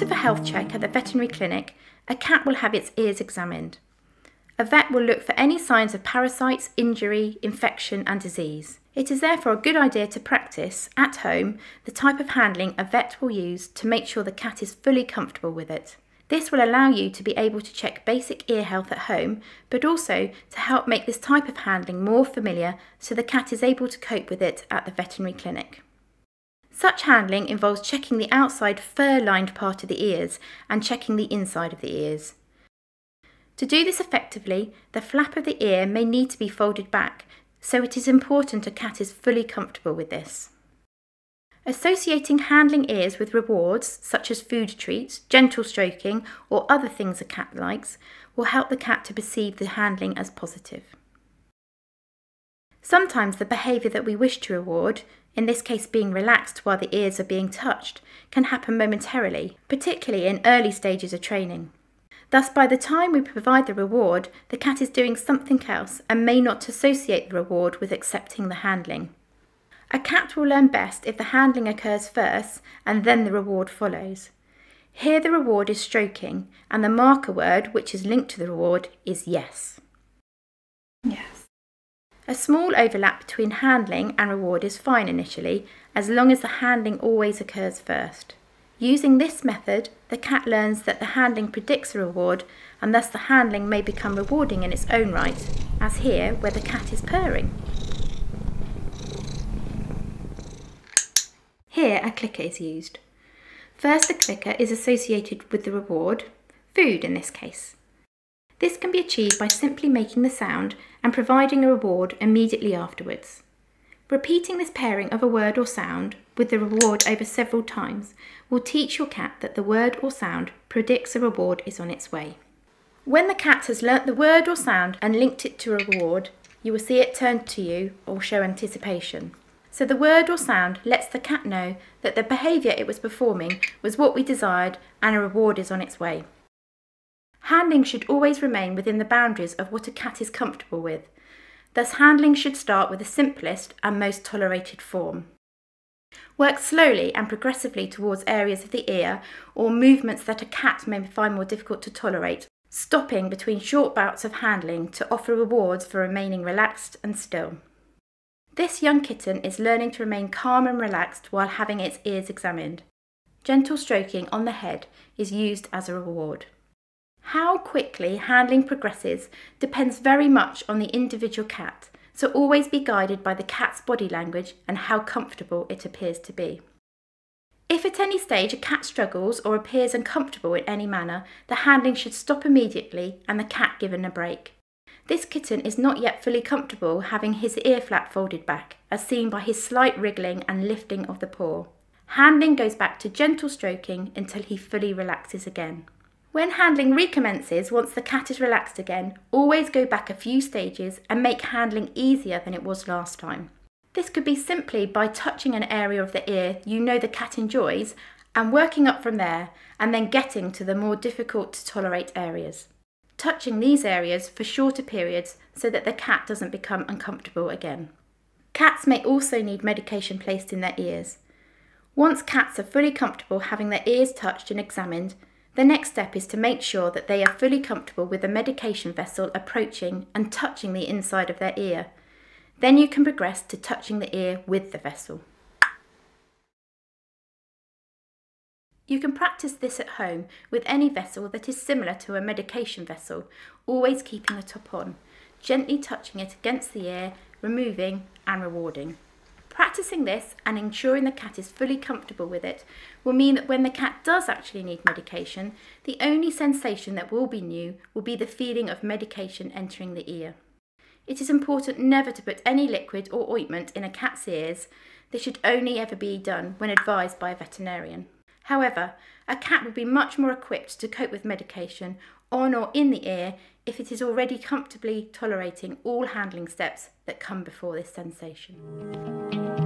part of a health check at the veterinary clinic, a cat will have its ears examined. A vet will look for any signs of parasites, injury, infection and disease. It is therefore a good idea to practice, at home, the type of handling a vet will use to make sure the cat is fully comfortable with it. This will allow you to be able to check basic ear health at home, but also to help make this type of handling more familiar so the cat is able to cope with it at the veterinary clinic. Such handling involves checking the outside fur-lined part of the ears and checking the inside of the ears. To do this effectively, the flap of the ear may need to be folded back, so it is important a cat is fully comfortable with this. Associating handling ears with rewards, such as food treats, gentle stroking, or other things a cat likes, will help the cat to perceive the handling as positive. Sometimes the behaviour that we wish to reward, in this case being relaxed while the ears are being touched, can happen momentarily, particularly in early stages of training. Thus, by the time we provide the reward, the cat is doing something else and may not associate the reward with accepting the handling. A cat will learn best if the handling occurs first and then the reward follows. Here the reward is stroking and the marker word, which is linked to the reward, is yes. Yes. A small overlap between handling and reward is fine initially, as long as the handling always occurs first. Using this method, the cat learns that the handling predicts a reward, and thus the handling may become rewarding in its own right, as here where the cat is purring. Here a clicker is used. First, the clicker is associated with the reward, food in this case. This can be achieved by simply making the sound and providing a reward immediately afterwards. Repeating this pairing of a word or sound with the reward over several times will teach your cat that the word or sound predicts a reward is on its way. When the cat has learnt the word or sound and linked it to a reward, you will see it turn to you or show anticipation. So the word or sound lets the cat know that the behaviour it was performing was what we desired and a reward is on its way. Handling should always remain within the boundaries of what a cat is comfortable with. Thus, handling should start with the simplest and most tolerated form. Work slowly and progressively towards areas of the ear or movements that a cat may find more difficult to tolerate, stopping between short bouts of handling to offer rewards for remaining relaxed and still. This young kitten is learning to remain calm and relaxed while having its ears examined. Gentle stroking on the head is used as a reward. How quickly handling progresses depends very much on the individual cat, so always be guided by the cat's body language and how comfortable it appears to be. If at any stage a cat struggles or appears uncomfortable in any manner, the handling should stop immediately and the cat given a break. This kitten is not yet fully comfortable having his ear flap folded back, as seen by his slight wriggling and lifting of the paw. Handling goes back to gentle stroking until he fully relaxes again. When handling recommences once the cat is relaxed again, always go back a few stages and make handling easier than it was last time. This could be simply by touching an area of the ear you know the cat enjoys and working up from there, and then getting to the more difficult to tolerate areas. Touching these areas for shorter periods so that the cat doesn't become uncomfortable again. Cats may also need medication placed in their ears. Once cats are fully comfortable having their ears touched and examined, the next step is to make sure that they are fully comfortable with the medication vessel approaching and touching the inside of their ear. Then you can progress to touching the ear with the vessel. You can practice this at home with any vessel that is similar to a medication vessel, always keeping the top on, gently touching it against the ear, removing and rewarding. Practicing this and ensuring the cat is fully comfortable with it will mean that when the cat does actually need medication, the only sensation that will be new will be the feeling of medication entering the ear. It is important never to put any liquid or ointment in a cat's ears. This should only ever be done when advised by a veterinarian. However, a cat will be much more equipped to cope with medication on or in the ear if it is already comfortably tolerating all handling steps that come before this sensation.